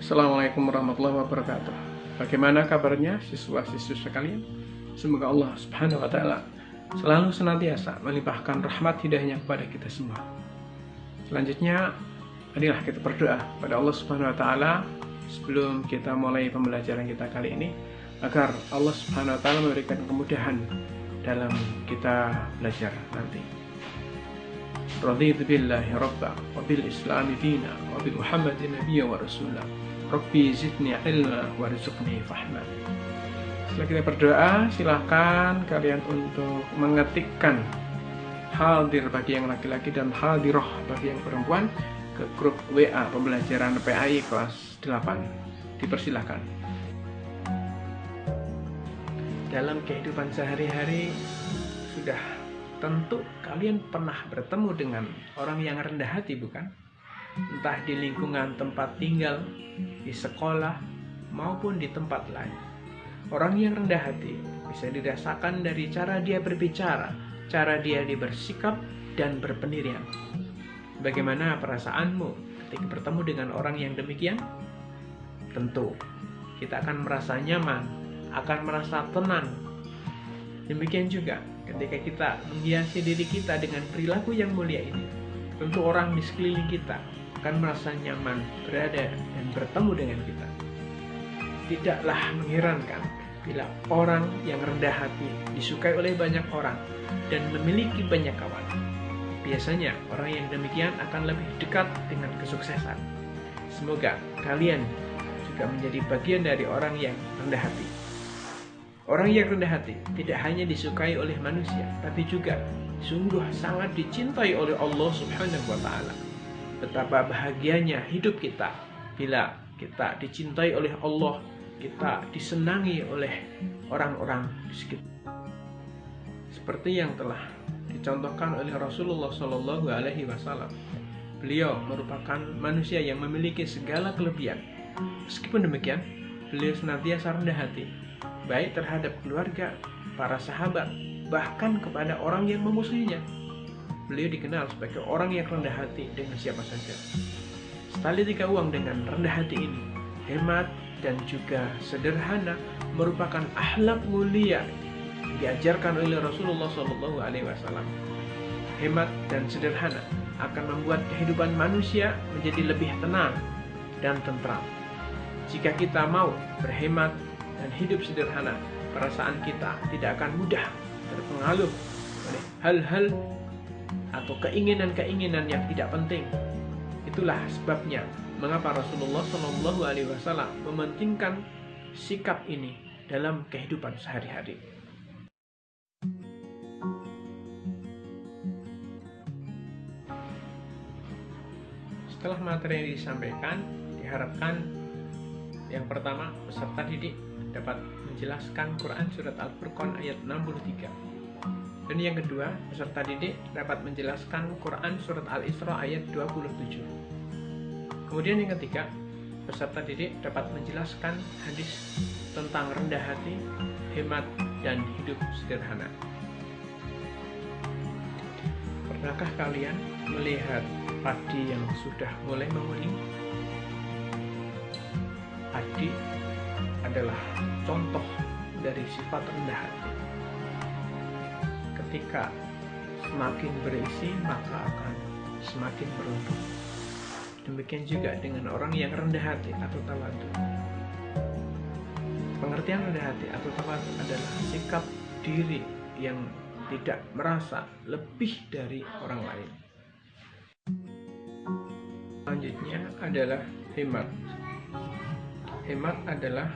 Assalamualaikum warahmatullahi wabarakatuh. Bagaimana kabarnya siswa-siswi sekalian? Semoga Allah Subhanahu wa taala selalu senantiasa melimpahkan rahmat hidayahnya kepada kita semua. Selanjutnya, marilah kita berdoa pada Allah Subhanahu wa taala sebelum kita mulai pembelajaran kita kali ini agar Allah Subhanahu wa taala memberikan kemudahan dalam kita belajar nanti. Raditu billahi rabba wa bil islami dina wa bi Muhammadin nabiyya wa rasula. Rabbi zidni ilma warzuqni fahma. Setelah kita berdoa, silahkan kalian untuk mengetikkan hadir bagi yang laki-laki dan hadiroh bagi yang perempuan ke grup WA pembelajaran PAI kelas 8. Dipersilahkan. Dalam kehidupan sehari-hari sudah tentu kalian pernah bertemu dengan orang yang rendah hati, bukan? Entah di lingkungan tempat tinggal, di sekolah, maupun di tempat lain. Orang yang rendah hati bisa dirasakan dari cara dia berbicara, cara dia bersikap, dan berpendirian. Bagaimana perasaanmu ketika bertemu dengan orang yang demikian? Tentu, kita akan merasa nyaman, akan merasa tenang. Demikian juga ketika kita menghiasi diri kita dengan perilaku yang mulia ini, tentu orang di sekeliling kita akan merasa nyaman berada dan bertemu dengan kita. Tidaklah mengherankan bila orang yang rendah hati disukai oleh banyak orang dan memiliki banyak kawan. Biasanya orang yang demikian akan lebih dekat dengan kesuksesan. Semoga kalian juga menjadi bagian dari orang yang rendah hati. Orang yang rendah hati tidak hanya disukai oleh manusia, tapi juga sungguh sangat dicintai oleh Allah Subhanahu wa taala. Betapa bahagianya hidup kita bila kita dicintai oleh Allah, kita disenangi oleh orang-orang di sekitar. Seperti yang telah dicontohkan oleh Rasulullah Shallallahu Alaihi Wasallam, beliau merupakan manusia yang memiliki segala kelebihan. Meskipun demikian, beliau senantiasa rendah hati, baik terhadap keluarga, para sahabat, bahkan kepada orang yang memusuhinya. Beliau dikenal sebagai orang yang rendah hati dengan siapa saja. Setali tiga uang dengan rendah hati ini, hemat dan juga sederhana merupakan akhlak mulia yang diajarkan oleh Rasulullah SAW. Hemat dan sederhana akan membuat kehidupan manusia menjadi lebih tenang dan tentram. Jika kita mau berhemat dan hidup sederhana, perasaan kita tidak akan mudah terpengaruh oleh hal-hal atau keinginan-keinginan yang tidak penting. Itulah sebabnya mengapa Rasulullah SAW mementingkan sikap ini dalam kehidupan sehari-hari. Setelah materi yang disampaikan, diharapkan yang pertama peserta didik dapat menjelaskan Quran Surat Al-Furqan ayat 63. Dan yang kedua, peserta didik dapat menjelaskan Quran Surat Al-Isra ayat 27. Kemudian yang ketiga, peserta didik dapat menjelaskan hadis tentang rendah hati, hemat, dan hidup sederhana. Pernahkah kalian melihat padi yang sudah mulai menguning? Padi adalah contoh dari sifat rendah hati. Ketika semakin berisi, maka akan semakin merunduk. Demikian juga dengan orang yang rendah hati atau tawadu. Pengertian rendah hati atau tawadu adalah sikap diri yang tidak merasa lebih dari orang lain. Selanjutnya adalah hemat. Hemat adalah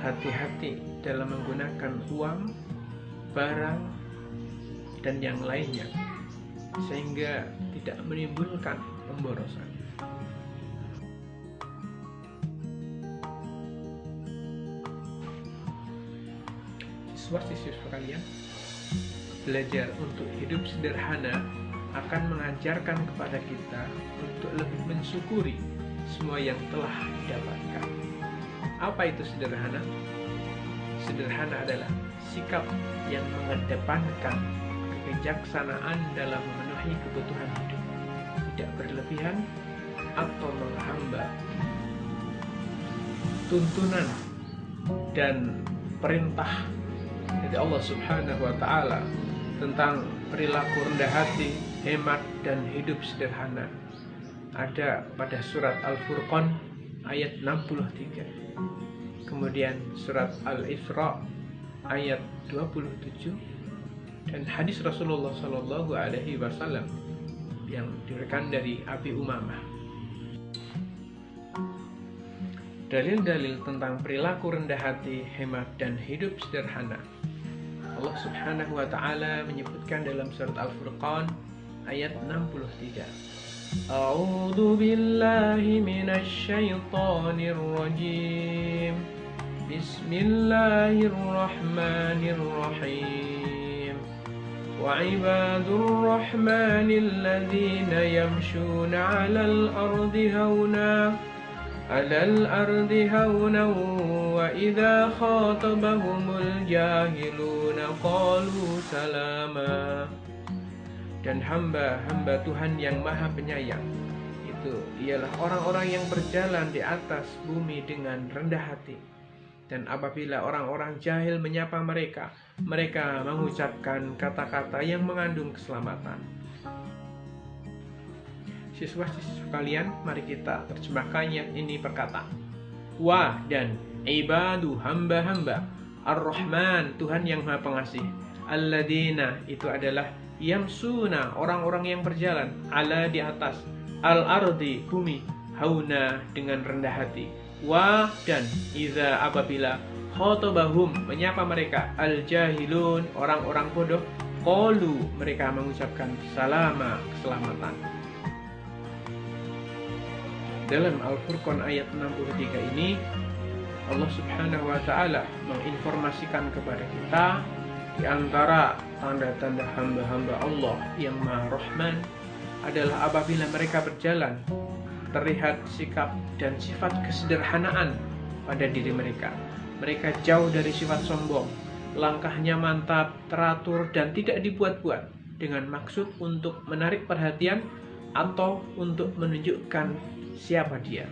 hati-hati dalam menggunakan uang, barang, dan yang lainnya, sehingga tidak menimbulkan pemborosan. Siswa-siswi sekalian, belajar untuk hidup sederhana akan mengajarkan kepada kita untuk lebih mensyukuri semua yang telah didapatkan. Apa itu sederhana? Sederhana adalah sikap yang mengedepankan kebijaksanaan dalam memenuhi kebutuhan hidup, tidak berlebihan atau menghamba tuntunan dan perintah dari Allah Subhanahu wa Ta'ala tentang perilaku rendah hati, hemat, dan hidup sederhana ada pada surat Al-Furqan ayat 63. Kemudian surat Al-Isra ayat 27 dan hadis Rasulullah Shallallahu Alaihi Wasallam yang diriwayatkan dari Abi Umamah. Dalil-dalil tentang perilaku rendah hati, hemat, dan hidup sederhana. Allah Subhanahu wa Ta'ala menyebutkan dalam surat Al-Furqan ayat 63. A'udzu billahi minasy syaithanir rajim. Bismillahirrahmanirrahim. Wa ibadur rahmanil ladzina yamshuna 'alal ardi hauna wa idza khatabahumul jahiluna qalu salama. Dan hamba-hamba Tuhan yang Maha Penyayang itu ialah orang-orang yang berjalan di atas bumi dengan rendah hati. Dan apabila orang-orang jahil menyapa mereka, mereka mengucapkan kata-kata yang mengandung keselamatan. Siswa-siswa kalian, mari kita terjemahkan ayat ini perkata. Wa dan ibadu hamba-hamba Ar-Rahman, Tuhan yang Maha Pengasih. Alladzina itu adalah yamsuna, orang-orang yang berjalan, ala di atas, al-ardi bumi, hauna dengan rendah hati. Wa dan idza apabila khotabahum menyapa mereka, al-jahilun, orang-orang bodoh, qalu mereka mengucapkan salama, keselamatan. Dalam Al-Furqan ayat 63 ini Allah Subhanahu wa Ta'ala menginformasikan kepada kita di antara tanda-tanda hamba-hamba Allah yang Maha Rahman adalah apabila mereka berjalan terlihat sikap dan sifat kesederhanaan pada diri mereka. Mereka jauh dari sifat sombong, langkahnya mantap, teratur, dan tidak dibuat-buat dengan maksud untuk menarik perhatian atau untuk menunjukkan siapa dia.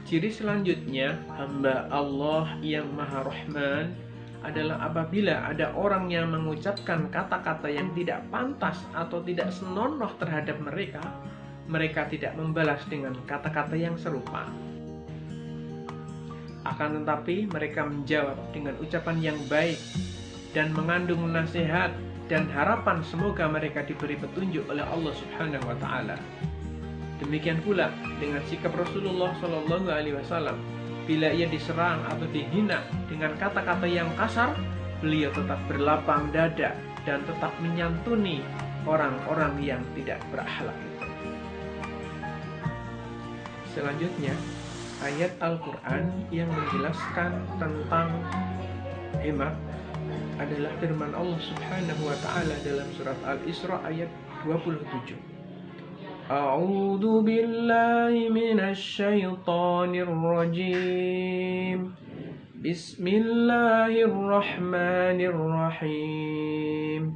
Ciri selanjutnya hamba Allah yang Maha Rahman adalah apabila ada orang yang mengucapkan kata-kata yang tidak pantas atau tidak senonoh terhadap mereka, mereka tidak membalas dengan kata-kata yang serupa. Akan tetapi mereka menjawab dengan ucapan yang baik dan mengandung nasihat dan harapan semoga mereka diberi petunjuk oleh Allah Subhanahu wa Ta'ala. Demikian pula dengan sikap Rasulullah Shallallahu Alaihi Wasallam. Bila ia diserang atau dihina dengan kata-kata yang kasar, beliau tetap berlapang dada dan tetap menyantuni orang-orang yang tidak berakhlak itu. Selanjutnya, ayat Al-Quran yang menjelaskan tentang hemat adalah firman Allah Subhanahu wa Ta'ala dalam surat Al-Isra ayat 27. A'udzu billahi minasy syaithanir rajim. Bismillahirrahmanirrahim.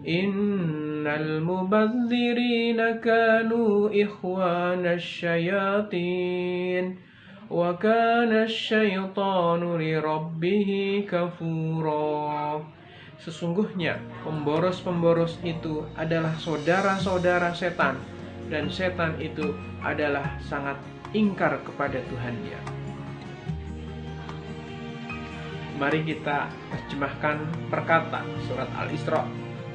Innal mubadzirina kanu ikhwanasy syayatin wa kana asy-syaitanu lirabbih kafura. Sesungguhnya pemboros-pemboros itu adalah saudara-saudara setan, dan setan itu adalah sangat ingkar kepada Tuhannya. Mari kita terjemahkan perkata surat Al-Isra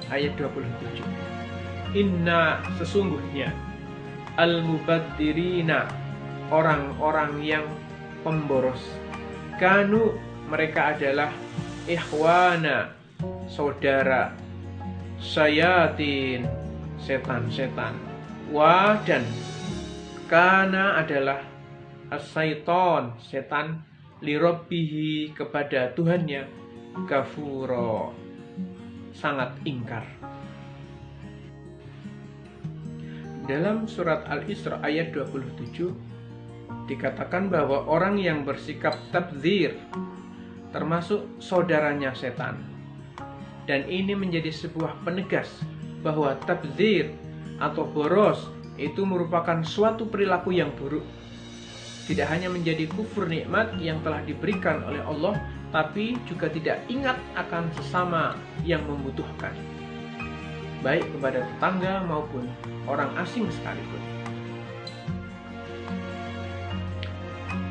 ayat 27. Inna sesungguhnya al-mubadzirina orang-orang yang pemboros, kanu mereka adalah ikhwana saudara, syayatin setan-setan, wa dan kana adalah as-syaiton setan, lirabbihi kepada Tuhannya, kafuro sangat ingkar. Dalam surat Al-Isra ayat 27 dikatakan bahwa orang yang bersikap tabdzir termasuk saudaranya setan. Dan ini menjadi sebuah penegas bahwa tabdzir atau boros itu merupakan suatu perilaku yang buruk. Tidak hanya menjadi kufur nikmat yang telah diberikan oleh Allah, tapi juga tidak ingat akan sesama yang membutuhkan, baik kepada tetangga maupun orang asing sekalipun.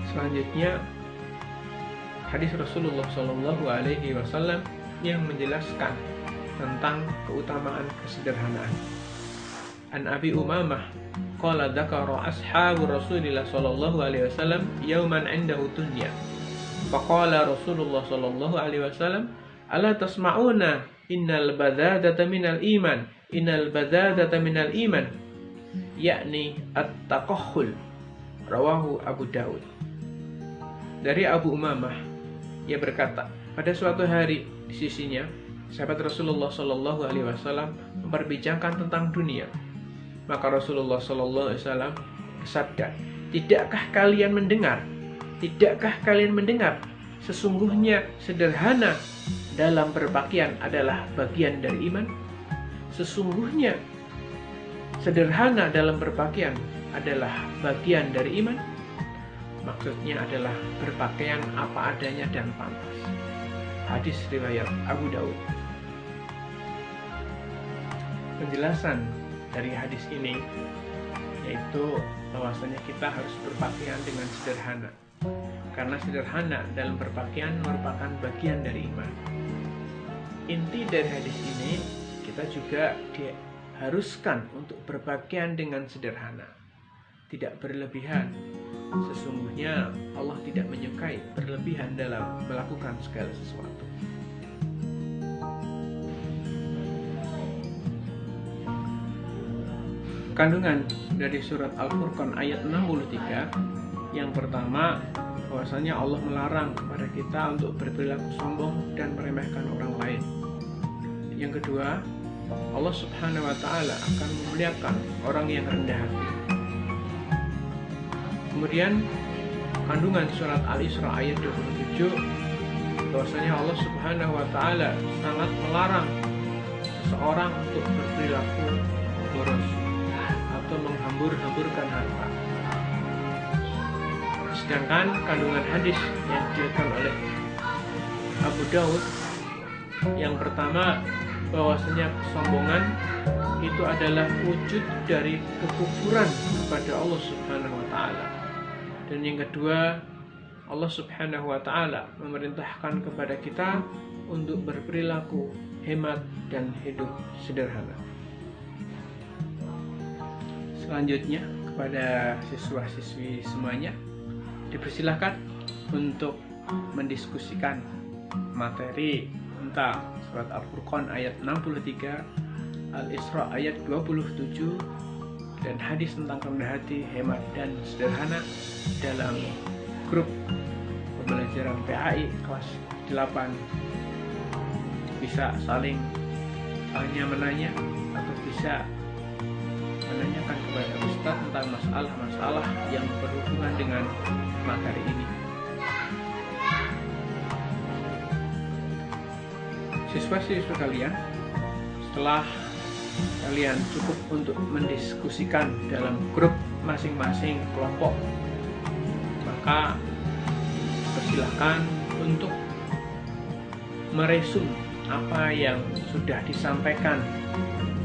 Selanjutnya, hadis Rasulullah SAW yang menjelaskan tentang keutamaan kesederhanaan. An Abi Umamah qala dzakara ashabu Rasulillah sallallahu alaihi wasallam yauman 'indahu dunya. Faqala Rasulullah sallallahu alaihi wasallam, "Ala tasma'una innal badzadata minal iman, innal badzadata minal iman." Yakni at-taqahhul. Rawahu Abu Daud. Dari Abu Umamah, ia berkata, pada suatu hari di sisinya sahabat Rasulullah sallallahu alaihi wasallam memperbincangkan tentang dunia. Maka Rasulullah sallallahu alaihi wasallam bersabda, "Tidakkah kalian mendengar? Tidakkah kalian mendengar? Sesungguhnya sederhana dalam berpakaian adalah bagian dari iman. Sesungguhnya sederhana dalam berpakaian adalah bagian dari iman." Maksudnya adalah berpakaian apa adanya dan pantas. Hadis riwayat Abu Daud. Penjelasan dari hadis ini yaitu bahwasanya kita harus berpakaian dengan sederhana, karena sederhana dalam berpakaian merupakan bagian dari iman. Inti dari hadis ini, kita juga diharuskan untuk berpakaian dengan sederhana, tidak berlebihan. Sesungguhnya Allah tidak menyukai berlebihan dalam melakukan segala sesuatu. Kandungan dari surat Al-Furqan ayat 63, yang pertama, bahwasanya Allah melarang kepada kita untuk berperilaku sombong dan meremehkan orang lain. Yang kedua, Allah Subhanahu wa Ta'ala akan memuliakan orang yang rendah hati. Kemudian kandungan surat Al-Isra ayat 27, bahwasanya Allah Subhanahu wa Ta'ala sangat melarang seseorang untuk berperilaku boros atau menghambur-hamburkan harta. Sedangkan kandungan hadis yang diriwayatkan oleh Abu Daud, yang pertama, bahwasanya kesombongan itu adalah wujud dari kekufuran kepada Allah Subhanahu wa Ta'ala. Dan yang kedua, Allah Subhanahu wa Ta'ala memerintahkan kepada kita untuk berperilaku hemat dan hidup sederhana. Selanjutnya, kepada siswa-siswi semuanya dipersilahkan untuk mendiskusikan materi tentang surat Al-Furqan ayat 63, Al-Isra ayat 27, dan hadis tentang rendah hati, hemat, dan sederhana dalam grup pembelajaran PAI kelas 8. Bisa saling tanya-menanya atau bisa menanyakan kepada Ustaz tentang masalah-masalah yang berhubungan dengan materi ini. Siswa-siswa kalian, setelah kalian cukup untuk mendiskusikan dalam grup masing-masing kelompok, maka persilahkan untuk meresum apa yang sudah disampaikan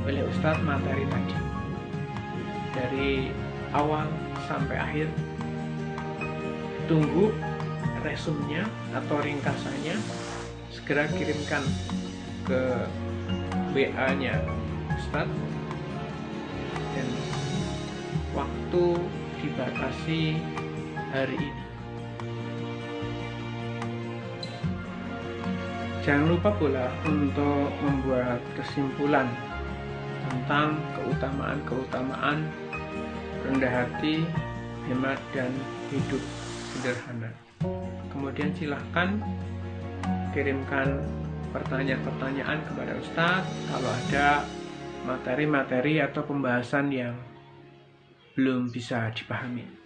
oleh Ustadz materi tadi dari awal sampai akhir. Tunggu resumnya atau ringkasannya, segera kirimkan ke WA-nya Ustadz, dan waktu dibatasi hari ini. Jangan lupa pula untuk membuat kesimpulan tentang keutamaan-keutamaan rendah hati, hemat, dan hidup sederhana. Kemudian silahkan kirimkan pertanyaan-pertanyaan kepada Ustadz kalau ada materi-materi atau pembahasan yang belum bisa dipahami.